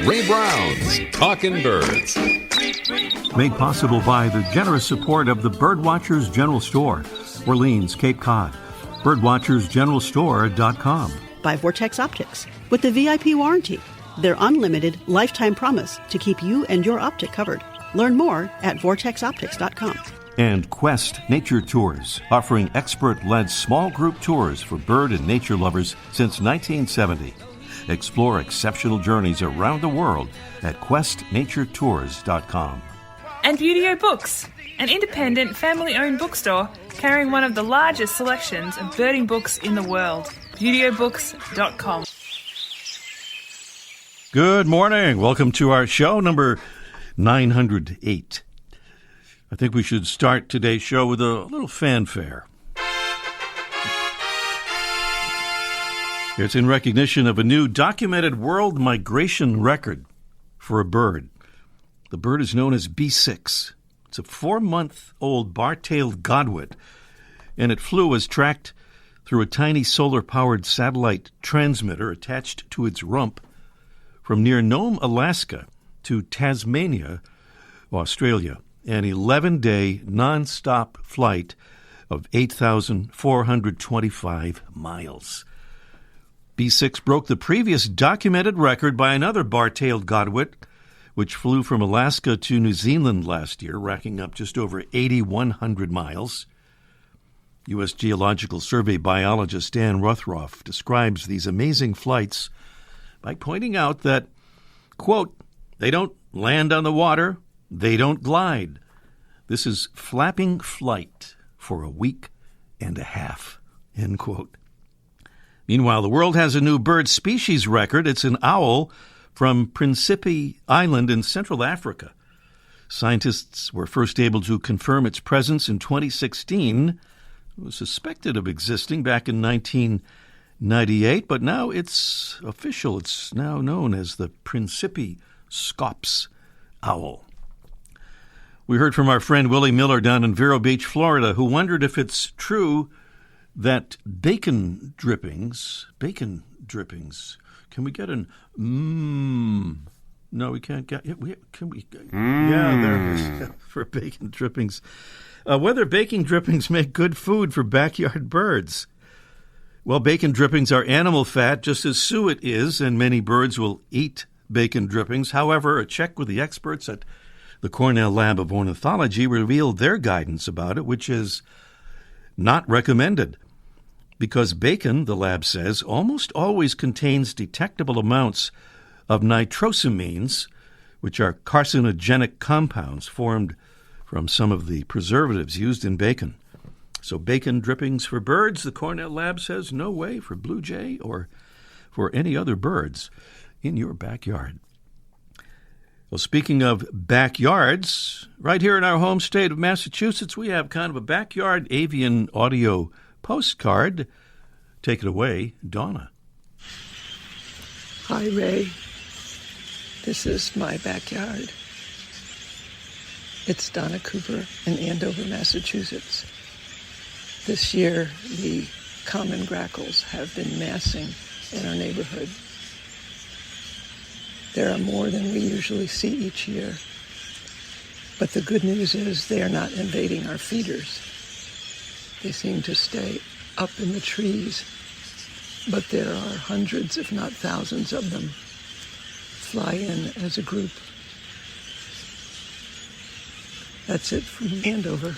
Ray Brown's Talking Birds. Made possible by the generous support of the Birdwatchers General Store, Orleans, Cape Cod. Birdwatchersgeneralstore.com. By Vortex Optics, with the VIP warranty, their unlimited lifetime promise to keep you and your optic covered. Learn more at vortexoptics.com. And Quest Nature Tours, offering expert-led small group tours for bird and nature lovers since 1970. Explore exceptional journeys around the world at questnaturetours.com. And Beautyo Books, an independent family-owned bookstore carrying one of the largest selections of birding books in the world. BeautyObooks.com. Good morning. Welcome to our show number 908. I think we should start today's show with a little fanfare. It's in recognition of a new documented world migration record for a bird. The bird is known as B6. It's a 4-month-old bar-tailed godwit, and it was tracked through a tiny solar-powered satellite transmitter attached to its rump from near Nome, Alaska, to Tasmania, Australia, an 11-day non-stop flight of 8,425 miles. B6 broke the previous documented record by another bar-tailed godwit, which flew from Alaska to New Zealand last year, racking up just over 8,100 miles. U.S. Geological Survey biologist Dan Rothroff describes these amazing flights by pointing out that, quote, they don't land on the water, they don't glide. This is flapping flight for a week and a half, end quote. Meanwhile, the world has a new bird species record. It's an owl from Principe Island in Central Africa. Scientists were first able to confirm its presence in 2016. It was suspected of existing back in 1998, but now it's official. It's now known as the Principe scops owl. We heard from our friend Willie Miller down in Vero Beach, Florida, who wondered if it's true that bacon drippings, can we get an No, we can't get it. Yeah, there it is for bacon drippings. Whether bacon drippings make good food for backyard birds. Well, bacon drippings are animal fat, just as suet is, and many birds will eat bacon drippings. However, a check with the experts at the Cornell Lab of Ornithology revealed their guidance about it, which is not recommended. Because bacon, the lab says, almost always contains detectable amounts of nitrosamines, which are carcinogenic compounds formed from some of the preservatives used in bacon. So bacon drippings for birds, the Cornell Lab says, no way for blue jay or for any other birds in your backyard. Well, speaking of backyards, right here in our home state of Massachusetts, we have kind of a backyard avian audio postcard. Take it away, Donna. Hi, Ray. This is my backyard. It's Donna Cooper in Andover, Massachusetts. This year, the common grackles have been massing in our neighborhood. There are more than we usually see each year. But the good news is they are not invading our feeders. They seem to stay up in the trees, but there are hundreds, if not thousands of them, fly in as a group. That's it from Andover.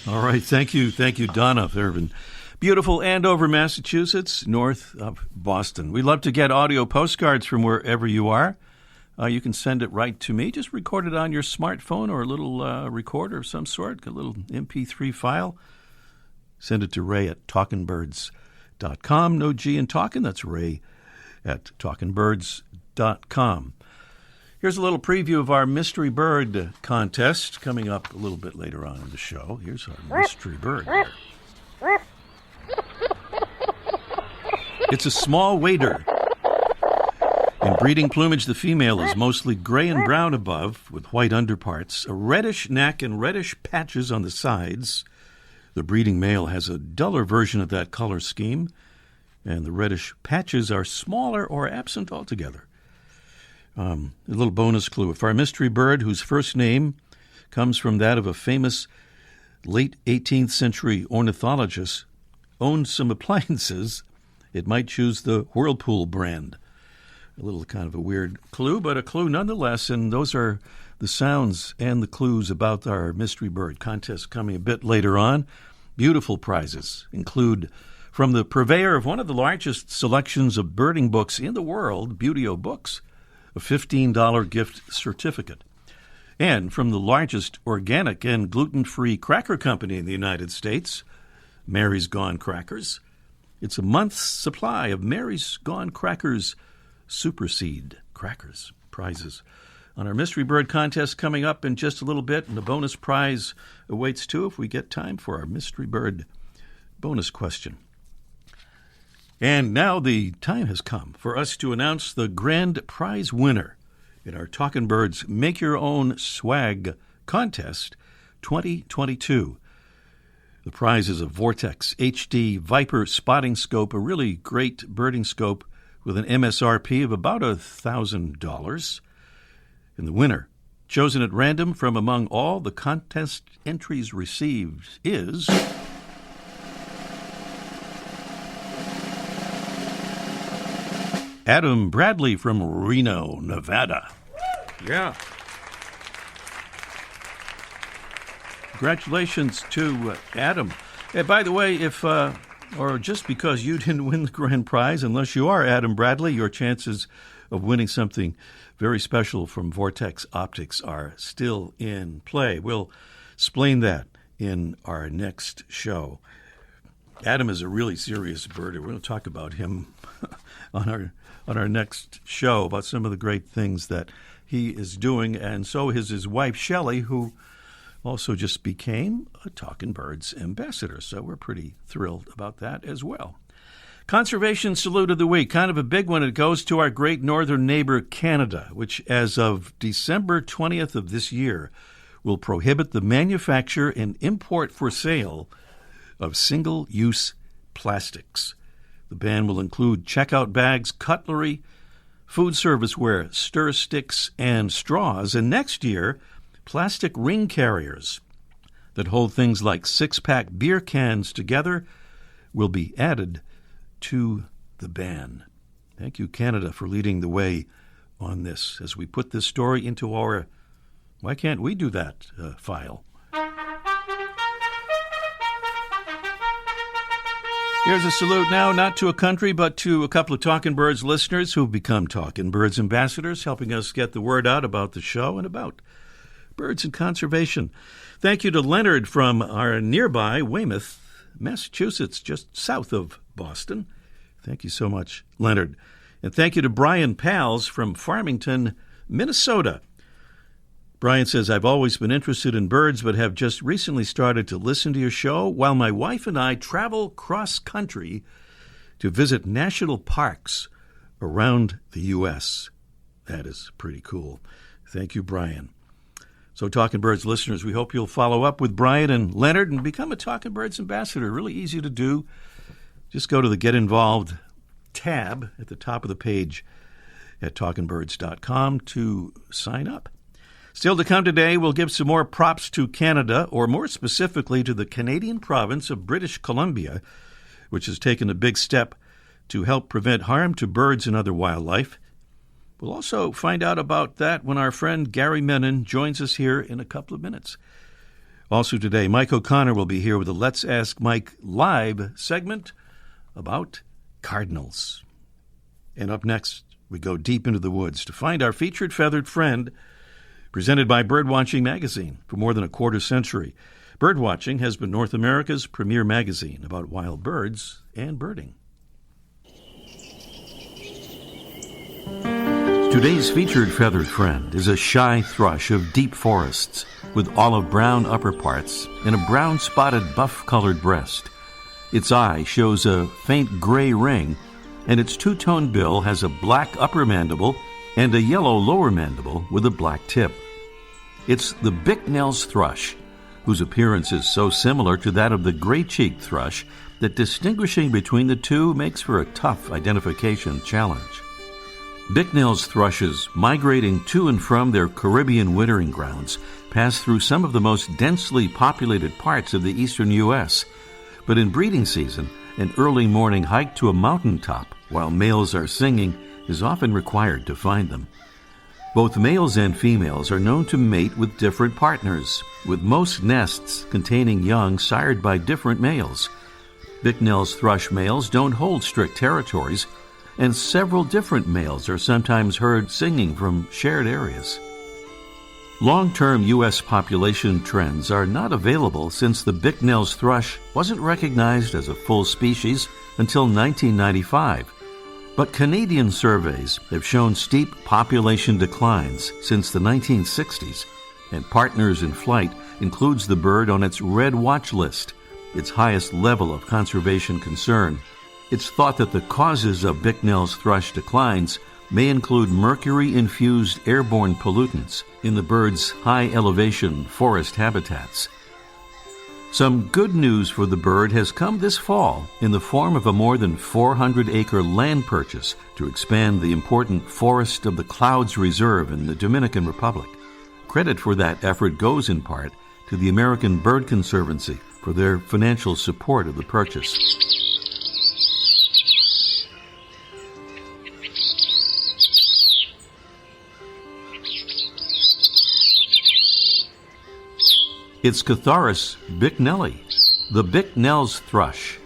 All right. Thank you, Donna. There in beautiful Andover, Massachusetts, north of Boston. We love to get audio postcards from wherever you are. You can send it right to me. Just record it on your smartphone or a little recorder of some sort, a little MP3 file. Send it to Ray at talkingbirds.com. No G in talking. That's Ray at talkingbirds.com. Here's a little preview of our mystery bird contest coming up a little bit later on in the show. Here's our mystery bird. It's a small wader. In breeding plumage, the female is mostly gray and brown above with white underparts, a reddish neck and reddish patches on the sides. The breeding male has a duller version of that color scheme, and the reddish patches are smaller or absent altogether. A little bonus clue. If our mystery bird, whose first name comes from that of a famous late 18th century ornithologist, owned some appliances, it might choose the Whirlpool brand. A little kind of a weird clue, but a clue nonetheless, and those are the sounds and the clues about our mystery bird contest coming a bit later on. Beautiful prizes include, from the purveyor of one of the largest selections of birding books in the world, Buteo Books, a $15 gift certificate. And from the largest organic and gluten-free cracker company in the United States, Mary's Gone Crackers, it's a month's supply of Mary's Gone Crackers Super Seed crackers prizes. On our Mystery Bird contest coming up in just a little bit, and the bonus prize awaits too if we get time for our Mystery Bird bonus question. And now the time has come for us to announce the grand prize winner in our Talkin' Birds Make Your Own Swag Contest 2022. The prize is a Vortex HD Viper spotting scope, a really great birding scope with an MSRP of about $1,000. And the winner, chosen at random from among all the contest entries received, is Adam Bradley from Reno, Nevada. Yeah. Congratulations to Adam. Hey, by the way, if or just because you didn't win the grand prize, unless you are Adam Bradley, your chances of winning something very special from Vortex Optics are still in play. We'll explain that in our next show. Adam is a really serious birder. We're going to talk about him on our next show, about some of the great things that he is doing, and so is his wife, Shelley, who also just became a Talkin' Birds ambassador, so we're pretty thrilled about that as well. Conservation Salute of the Week, kind of a big one. It goes to our great northern neighbor, Canada, which as of December 20th of this year will prohibit the manufacture and import for sale of single-use plastics. The ban will include checkout bags, cutlery, food serviceware, stir sticks, and straws, and next year, plastic ring carriers that hold things like six-pack beer cans together will be added to the ban. Thank you, Canada, for leading the way on this as we put this story into our Why Can't We Do That file. Here's a salute now, not to a country, but to a couple of Talkin' Birds listeners who've become Talkin' Birds ambassadors, helping us get the word out about the show and about birds and conservation. Thank you to Leonard from our nearby Weymouth, Massachusetts, just south of Boston. Thank you so much, Leonard. And thank you to Brian Pals from Farmington, Minnesota. Brian says, I've always been interested in birds, but have just recently started to listen to your show while my wife and I travel cross-country to visit national parks around the U.S. That is pretty cool. Thank you, Brian. So, Talkin' Birds listeners, we hope you'll follow up with Brian and Leonard and become a Talkin' Birds ambassador. Really easy to do. Just go to the Get Involved tab at the top of the page at talkinbirds.com to sign up. Still to come today, we'll give some more props to Canada, or more specifically to the Canadian province of British Columbia, which has taken a big step to help prevent harm to birds and other wildlife. We'll also find out about that when our friend Gary Menon joins us here in a couple of minutes. Also today, Mike O'Connor will be here with a Let's Ask Mike Live segment about cardinals. And up next, we go deep into the woods to find our featured feathered friend, presented by Birdwatching Magazine. For more than a quarter century, Birdwatching has been North America's premier magazine about wild birds and birding. Today's featured feathered friend is a shy thrush of deep forests with olive-brown upper parts and a brown-spotted buff-colored breast. Its eye shows a faint gray ring, and its two-toned bill has a black upper mandible and a yellow lower mandible with a black tip. It's the Bicknell's thrush, whose appearance is so similar to that of the gray-cheeked thrush that distinguishing between the two makes for a tough identification challenge. Bicknell's thrushes, migrating to and from their Caribbean wintering grounds, pass through some of the most densely populated parts of the eastern U.S., but in breeding season, an early morning hike to a mountaintop while males are singing is often required to find them. Both males and females are known to mate with different partners, with most nests containing young sired by different males. Bicknell's thrush males don't hold strict territories, and several different males are sometimes heard singing from shared areas. Long-term U.S. population trends are not available since the Bicknell's thrush wasn't recognized as a full species until 1995. But Canadian surveys have shown steep population declines since the 1960s, and Partners in Flight includes the bird on its Red Watch list, its highest level of conservation concern. It's thought that the causes of Bicknell's thrush declines may include mercury-infused airborne pollutants in the bird's high-elevation forest habitats. Some good news for the bird has come this fall in the form of a more than 400-acre land purchase to expand the important Forest of the Clouds Reserve in the Dominican Republic. Credit for that effort goes in part to the American Bird Conservancy for their financial support of the purchase. It's Catharus bicknelli, the Bicknell's thrush.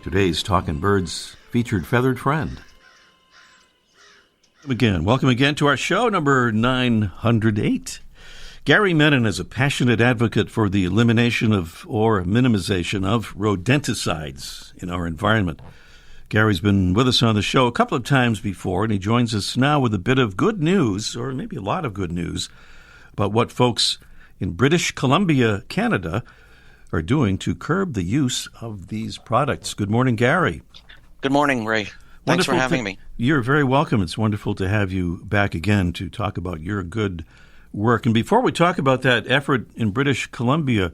Today's Talkin' Birds featured feathered friend. Welcome again to our show, number 908. Gary Menon is a passionate advocate for the elimination of or minimization of rodenticides in our environment. Gary's been with us on the show a couple of times before, and he joins us now with a bit of good news, or maybe a lot of good news, about what folks in British Columbia, Canada, are doing to curb the use of these products. Good morning, Gary. Good morning, Ray. Thanks for having me. You're very welcome. It's wonderful to have you back again to talk about your good work. And before we talk about that effort in British Columbia,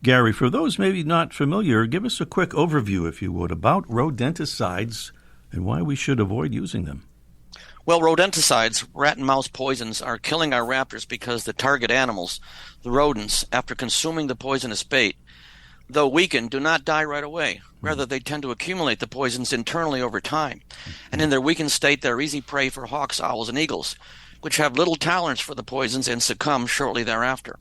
Gary, for those maybe not familiar, give us a quick overview, if you would, about rodenticides and why we should avoid using them. Well, rodenticides, rat and mouse poisons, are killing our raptors because the target animals, the rodents, after consuming the poisonous bait, though weakened, do not die right away. Rather, they tend to accumulate the poisons internally over time. And in their weakened state, they're easy prey for hawks, owls, and eagles, which have little tolerance for the poisons and succumb shortly thereafter.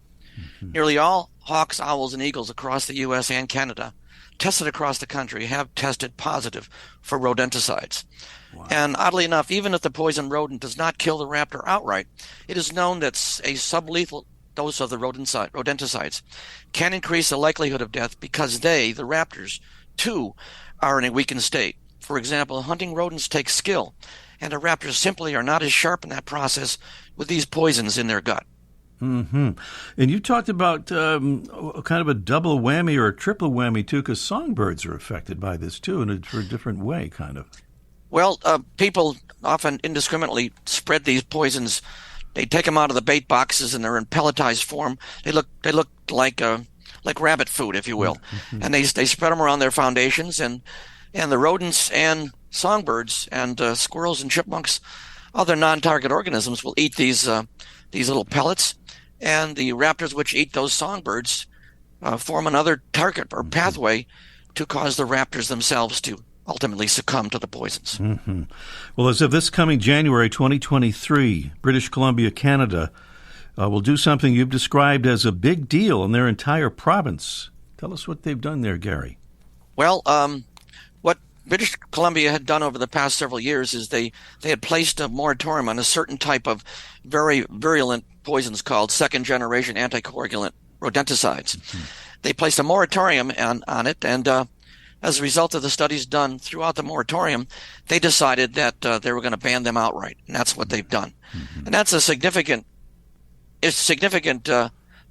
Nearly all hawks, owls, and eagles across the U.S. and Canada, tested across the country, have tested positive for rodenticides. Wow. And oddly enough, even if the poison rodent does not kill the raptor outright, it is known that a sublethal dose of the rodenticides can increase the likelihood of death because they, the raptors, too, are in a weakened state. For example, hunting rodents take skill, and the raptors simply are not as sharp in that process with these poisons in their gut. Mm-hmm. And you talked about kind of a double whammy or a triple whammy, too, because songbirds are affected by this, too, in a different way, kind of. Well, people often indiscriminately spread these poisons. They take them out of the bait boxes, and they're in pelletized form. They look like rabbit food, if you will. Mm-hmm. And they spread them around their foundations, and the rodents and songbirds and squirrels and chipmunks, other non-target organisms, will eat these little pellets, and the raptors which eat those songbirds form another target or pathway to cause the raptors themselves to ultimately succumb to the poisons. Mm-hmm. Well, as of this coming January 2023, British Columbia, Canada, will do something you've described as a big deal in their entire province. Tell us what they've done there, Gary. Well, what British Columbia had done over the past several years is they had placed a moratorium on a certain type of very virulent poisons called second-generation anticoagulant rodenticides. Mm-hmm. They placed a moratorium on it, and as a result of the studies done throughout the moratorium, they decided that they were going to ban them outright, and that's what they've done. Mm-hmm. And that's a significant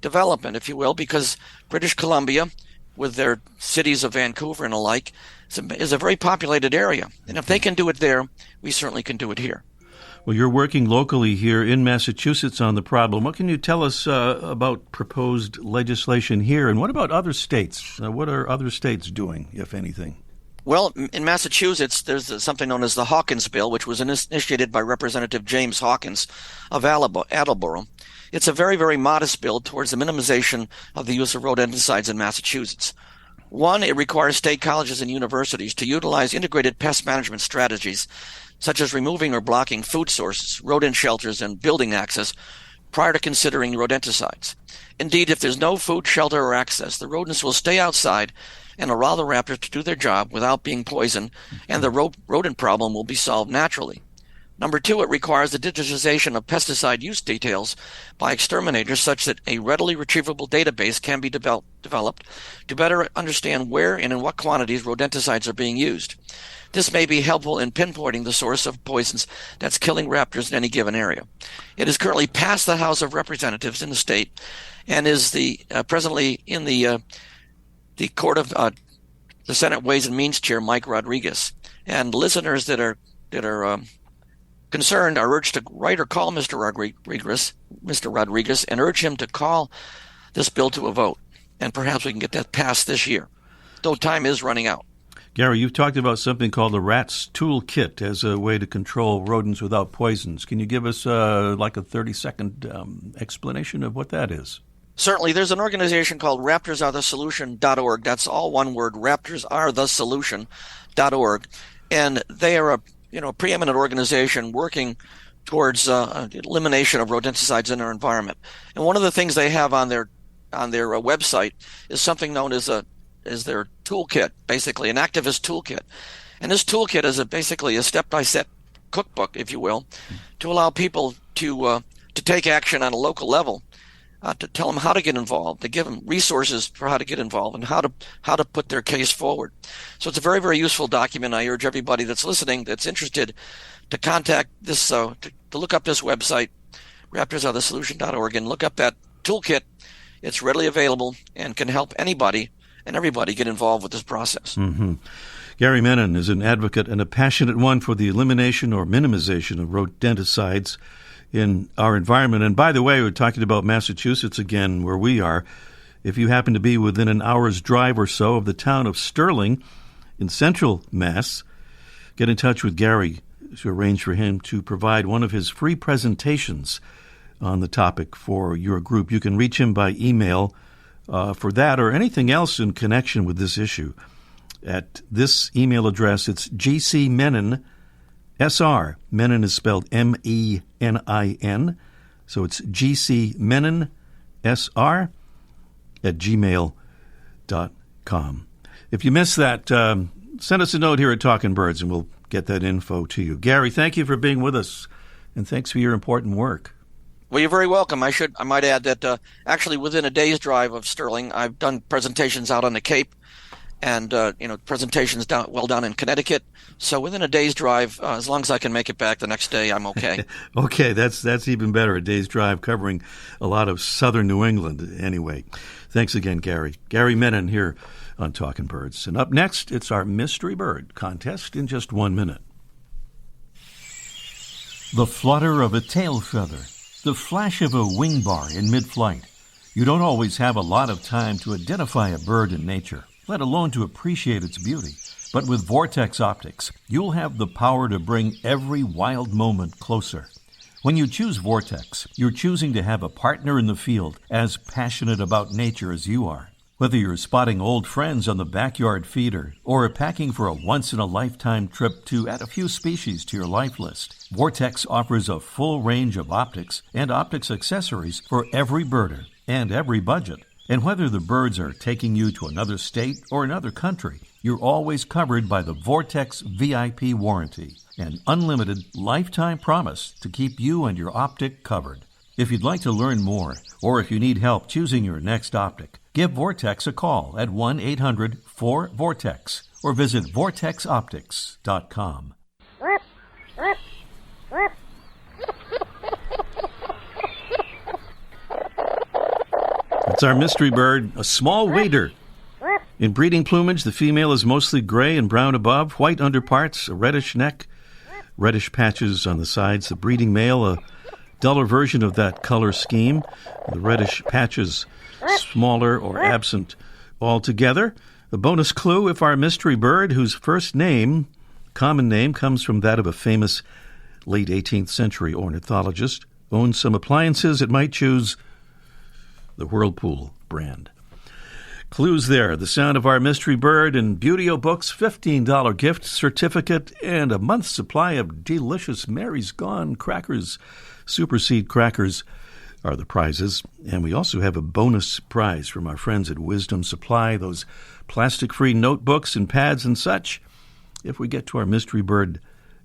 development, if you will, because British Columbia, with their cities of Vancouver and alike, is a very populated area. And if they can do it there, we certainly can do it here. Well, you're working locally here in Massachusetts on the problem. What can you tell us about proposed legislation here, and what about other states? What are other states doing, if anything? Well, in Massachusetts, there's something known as the Hawkins Bill, which was initiated by Representative James Hawkins of Attleboro. It's a very, very modest bill towards the minimization of the use of rodenticides in Massachusetts. One, it requires state colleges and universities to utilize integrated pest management strategies, such as removing or blocking food sources, rodent shelters, and building access prior to considering rodenticides. Indeed, if there's no food, shelter, or access, the rodents will stay outside and allow the raptors to do their job without being poisoned, and the rodent problem will be solved naturally. Number two, it requires the digitization of pesticide use details by exterminators such that a readily retrievable database can be developed to better understand where and in what quantities rodenticides are being used. This may be helpful in pinpointing the source of poisons that's killing raptors in any given area. It is currently passed the House of Representatives in the state and is presently in the court of the Senate Ways and Means Chair, Mike Rodriguez. And listeners that are concerned are urged to write or call Mr. Rodriguez and urge him to call this bill to a vote. And perhaps we can get that passed this year, though time is running out. Gary, you've talked about something called the Rat's Toolkit as a way to control rodents without poisons. Can you give us like a 30-second explanation of what that is? Certainly. There's an organization called raptorsarethesolution.org. That's all one word, raptorsarethesolution.org. And they are a preeminent organization working towards elimination of rodenticides in our environment. And one of the things they have on their website is something known as their toolkit, basically an activist toolkit. And this toolkit is basically a step-by-step cookbook, if you will, to allow people to take action on a local level, to tell them how to get involved, to give them resources for how to get involved and how to put their case forward. So it's a very, very useful document. I urge everybody that's listening, that's interested, to contact this, to look up this website, raptorsarethesolution.org, and look up that toolkit. It's readily available and can help anybody and everybody get involved with this process. Mm-hmm. Gary Menon is an advocate and a passionate one for the elimination or minimization of rodenticides in our environment. And by the way, we're talking about Massachusetts again, where we are. If you happen to be within an hour's drive or so of the town of Sterling in central Mass, get in touch with Gary to arrange for him to provide one of his free presentations on the topic for your group. You can reach him by email for that or anything else in connection with this issue. At this email address, it's gcmenon, SR. Menon is spelled M-E-N-I-N. So it's gcmenon, SR, at gmail.com. If you missed that, send us a note here at Talking Birds and we'll get that info to you. Gary, thank you for being with us, and thanks for your important work. Well, you're very welcome. I might add that actually within a day's drive of Sterling, I've done presentations out on the Cape, and presentations down in Connecticut. So within a day's drive, as long as I can make it back the next day, I'm okay. Okay, that's even better. A day's drive covering a lot of southern New England anyway. Thanks again, Gary. Gary Menon here on Talking Birds. And up next, it's our Mystery Bird contest in just 1 minute. The flutter of a tail feather, the flash of a wing bar in mid-flight. You don't always have a lot of time to identify a bird in nature, let alone to appreciate its beauty. But with Vortex Optics, you'll have the power to bring every wild moment closer. When you choose Vortex, you're choosing to have a partner in the field as passionate about nature as you are. Whether you're spotting old friends on the backyard feeder or packing for a once-in-a-lifetime trip to add a few species to your life list, Vortex offers a full range of optics and optics accessories for every birder and every budget. And whether the birds are taking you to another state or another country, you're always covered by the Vortex VIP warranty, an unlimited lifetime promise to keep you and your optic covered. If you'd like to learn more, or if you need help choosing your next optic, give Vortex a call at 1-800-4VORTEX or visit vortexoptics.com. It's our mystery bird, a small wader. In breeding plumage, the female is mostly gray and brown above, white underparts, a reddish neck, reddish patches on the sides. The breeding male, a duller version of that color scheme. The reddish patches smaller or absent altogether. A bonus clue, if our mystery bird, whose first name, common name, comes from that of a famous late 18th century ornithologist, owns some appliances, it might choose the Whirlpool brand. Clues there. The sound of our mystery bird and Beauty-O Books $15 gift certificate and a month's supply of delicious Mary's Gone crackers. Super Seed crackers are the prizes. And we also have a bonus prize from our friends at Wisdom Supply, those plastic-free notebooks and pads and such. If we get to our mystery bird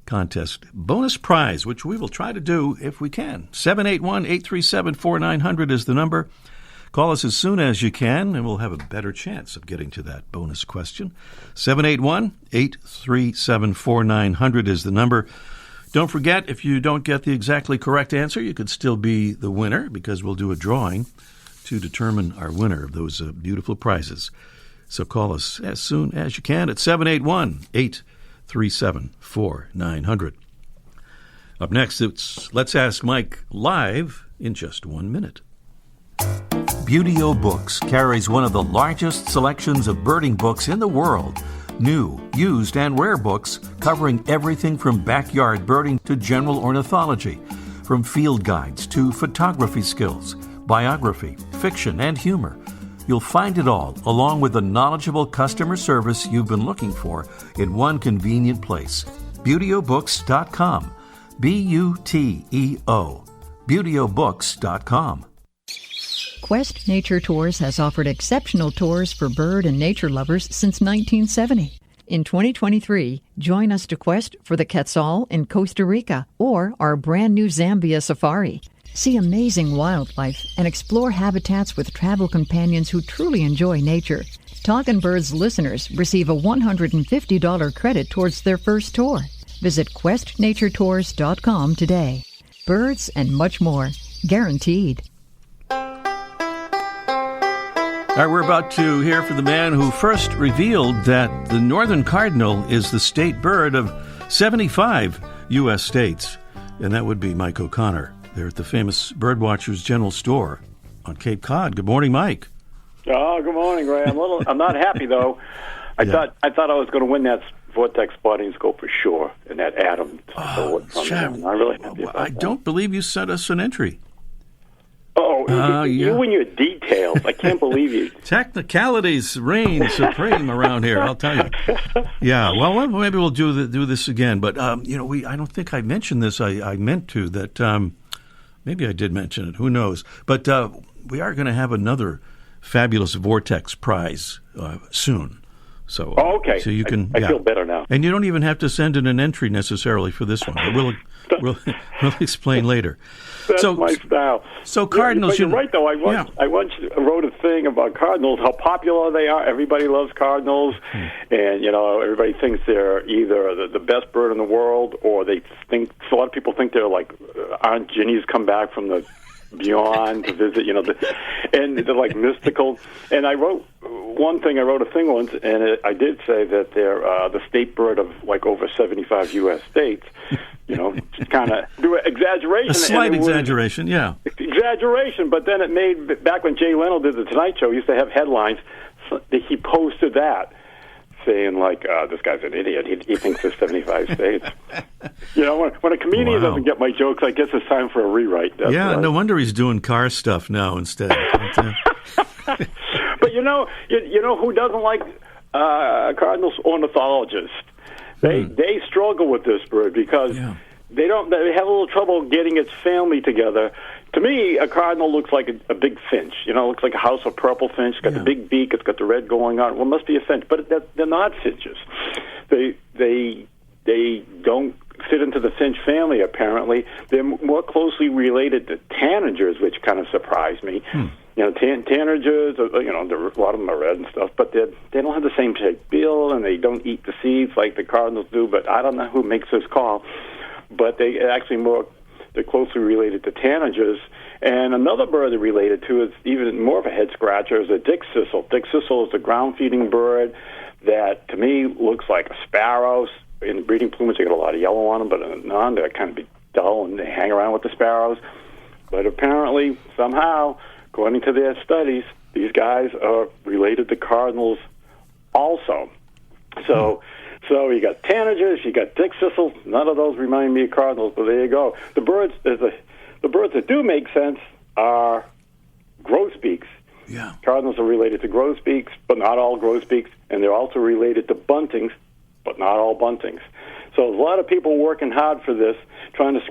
contest bonus prize, which we will try to do if we can. 781-837-4900 is the number. Call us as soon as you can, and we'll have a better chance of getting to that bonus question. 781-837-4900 is the number. Don't forget, if you don't get the exactly correct answer, you could still be the winner, because we'll do a drawing to determine our winner of those beautiful prizes. So call us as soon as you can at 781-837-4900. Up next, it's Let's Ask Mike live in just 1 minute. Beauty-O Books carries one of the largest selections of birding books in the world. New, used, and rare books covering everything from backyard birding to general ornithology, from field guides to photography skills, biography, fiction, and humor. You'll find it all, along with the knowledgeable customer service you've been looking for, in one convenient place. BeautyOBooks.com. B-U-T-E-O. BeautyOBooks.com. Quest Nature Tours has offered exceptional tours for bird and nature lovers since 1970. In 2023, join us to Quest for the Quetzal in Costa Rica or our brand new Zambia safari. See amazing wildlife and explore habitats with travel companions who truly enjoy nature. Talkin' Birds listeners receive a $150 credit towards their first tour. Visit questnaturetours.com today. Birds and much more. Guaranteed. All right, we're about to hear from the man who first revealed that the northern cardinal is the state bird of 75 U.S. states, and that would be Mike O'Connor. They're at the famous Birdwatchers General Store on Cape Cod. Good morning, Mike. Oh, good morning, Ray. I'm not happy though. I thought I was going to win that Vortex spotting scope for sure, and that Adam. Oh, I'm really happy about I don't believe you sent us an entry. Oh, you and your details. I can't believe you. Technicalities reign supreme around here, I'll tell you. Yeah, well, maybe we'll do this again. But, I don't think I mentioned this. I meant to, that maybe I did mention it. Who knows? But we are going to have another fabulous Vortex prize soon. So, okay. So you can. I feel better now. And you don't even have to send in an entry necessarily for this one. We'll explain later. That's my style. So Cardinals. But you're right, though. I once wrote a thing about Cardinals, how popular they are. Everybody loves Cardinals, and everybody thinks they're either the best bird in the world, or they think. A lot of people think they're like Aunt Ginny's come back from the beyond to visit, and they're like mystical. And I wrote a thing once, and I did say that they're the state bird of like over 75 U.S. states. Kind of do an exaggeration. A slight exaggeration, yeah. Exaggeration, but then it made, back when Jay Leno did The Tonight Show, he used to have headlines. He posted that, saying like, this guy's an idiot. He thinks there's 75 states. When a comedian doesn't get my jokes, I guess it's time for a rewrite. No wonder he's doing car stuff now instead. But you know who doesn't like Cardinals? Ornithologists. They struggle with this bird because they have a little trouble getting its family together. To me, a cardinal looks like a big finch. It looks like a house of purple finch. It's got the big beak. It's got the red going on. Well, it must be a finch, but they're not finches. They don't fit into the finch family. Apparently, they're more closely related to tanagers, which kind of surprised me. Tanagers, a lot of them are red and stuff, but they don't have the same shaped bill, and they don't eat the seeds like the cardinals do. But I don't know who makes this call, but they're closely related to tanagers. And another bird they're related to is even more of a head scratcher is a dick sissel. Dick sissel is a ground feeding bird that to me looks like a sparrow. in the breeding plumage, they got a lot of yellow on them, but in non, they're kind of dull, and they hang around with the sparrows. But apparently, somehow, according to their studies, these guys are related to cardinals also. So you got tanagers, you got dick thistles. None of those remind me of cardinals, but there you go. The birds that do make sense are grosbeaks. Yeah. Cardinals are related to grosbeaks, but not all grosbeaks, and they're also related to buntings, but not all buntings. So there's a lot of people working hard for this, trying to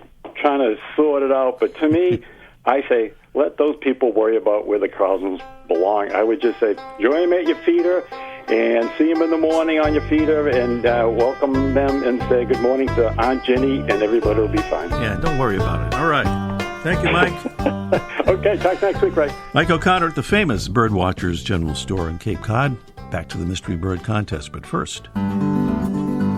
sort it out. But to me, I say, let those people worry about where the cardinals belong. I would just say, join them at your feeder and see them in the morning on your feeder and welcome them and say good morning to Aunt Jenny, and everybody will be fine. Yeah, don't worry about it. All right. Thank you, Mike. Okay, talk next week, Ray. Mike O'Connor at the famous Birdwatchers General Store in Cape Cod. Back to the Mystery Bird Contest, but first.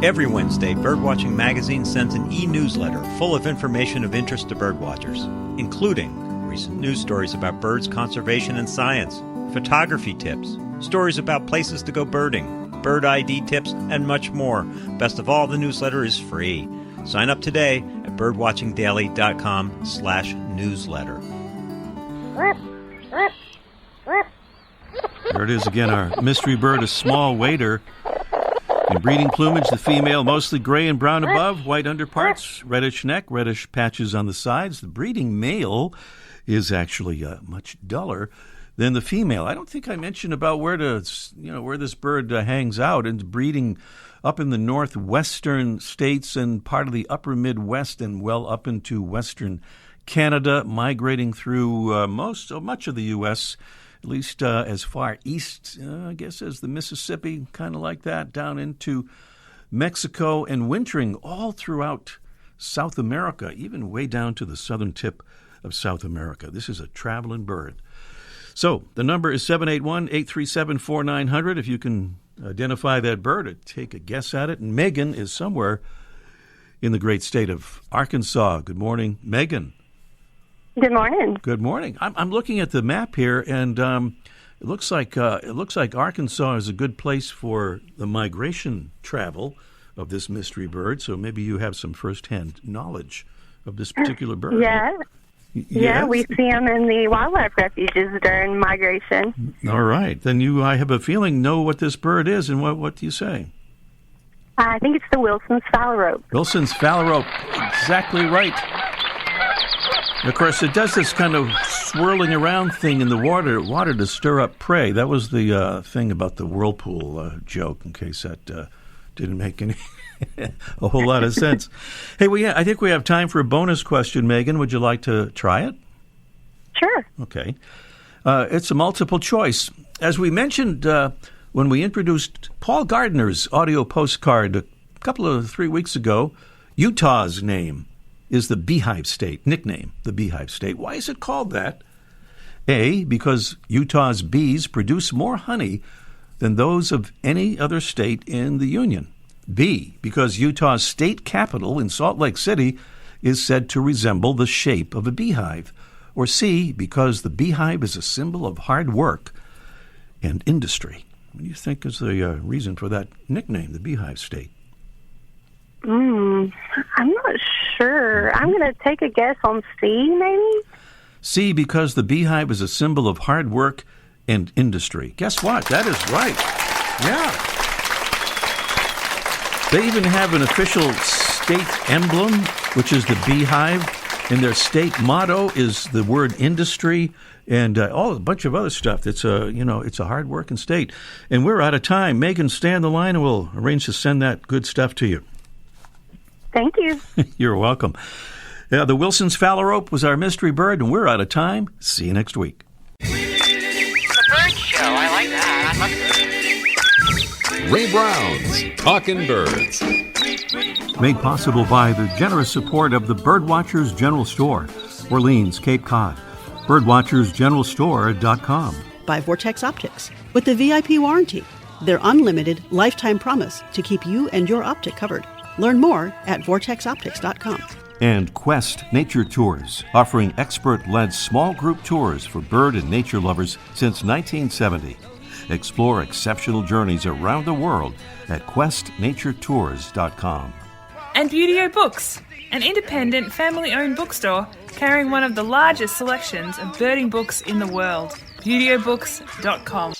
Every Wednesday, Birdwatching Magazine sends an e-newsletter full of information of interest to birdwatchers, including recent news stories about birds, conservation, and science, photography tips, stories about places to go birding, bird ID tips, and much more. Best of all, the newsletter is free. Sign up today at birdwatchingdaily.com/newsletter. There it is again, our mystery bird, a small wader. In breeding plumage, the female mostly gray and brown above, white underparts, reddish neck, reddish patches on the sides. The breeding male is actually much duller than the female. I don't think I mentioned about where this bird hangs out and breeding up in the northwestern states and part of the upper Midwest and well up into western Canada, migrating through much of the U.S., at least as far east, I guess, as the Mississippi, kind of like that, down into Mexico, and wintering all throughout South America, even way down to the southern tip of South America. This is a traveling bird. So the number is 781-837-4900. If you can identify that bird or take a guess at it. And Megan is somewhere in the great state of Arkansas. Good morning, Megan. Good morning. Good morning. I'm looking at the map here, and it looks like Arkansas is a good place for the migration travel of this mystery bird. So maybe you have some firsthand knowledge of this particular bird. Yeah. Yeah, we see them in the wildlife refuges during migration. All right. Then you, I have a feeling, know what this bird is, and what do you say? I think it's the Wilson's phalarope. Wilson's phalarope. Exactly right. Of course, it does this kind of swirling around thing in the water to stir up prey. That was the thing about the whirlpool joke, in case that didn't make any a whole lot of sense. Hey, I think we have time for a bonus question, Megan. Would you like to try it? Sure. Okay. It's a multiple choice. As we mentioned when we introduced Paul Gardner's audio postcard a couple of 3 weeks ago, Utah's name is the Beehive State, nickname, the Beehive State. Why is it called that? A, because Utah's bees produce more honey than those of any other state in the Union. B, because Utah's state capital in Salt Lake City is said to resemble the shape of a beehive. Or C, because the beehive is a symbol of hard work and industry. What do you think is the reason for that nickname, the Beehive State? I'm not sure. I'm going to take a guess on C, maybe? C, because the beehive is a symbol of hard work and industry. Guess what? That is right. Yeah. They even have an official state emblem, which is the beehive, and their state motto is the word industry, and a bunch of other stuff. It's it's a hard-working state. And we're out of time. Megan, stay on the line, and we'll arrange to send that good stuff to you. Thank you. You're welcome. Yeah, the Wilson's phalarope was our mystery bird, and we're out of time. See you next week. The bird show. I like that. Ray Brown's Talking Birds. Made possible by the generous support of the Birdwatchers General Store, Orleans, Cape Cod. Birdwatchersgeneralstore.com. By Vortex Optics. With the VIP warranty, their unlimited lifetime promise to keep you and your optic covered. Learn more at vortexoptics.com. And Quest Nature Tours, offering expert-led small group tours for bird and nature lovers since 1970. Explore exceptional journeys around the world at questnaturetours.com. And Buteo Books, an independent family-owned bookstore carrying one of the largest selections of birding books in the world. Buteobooks.com.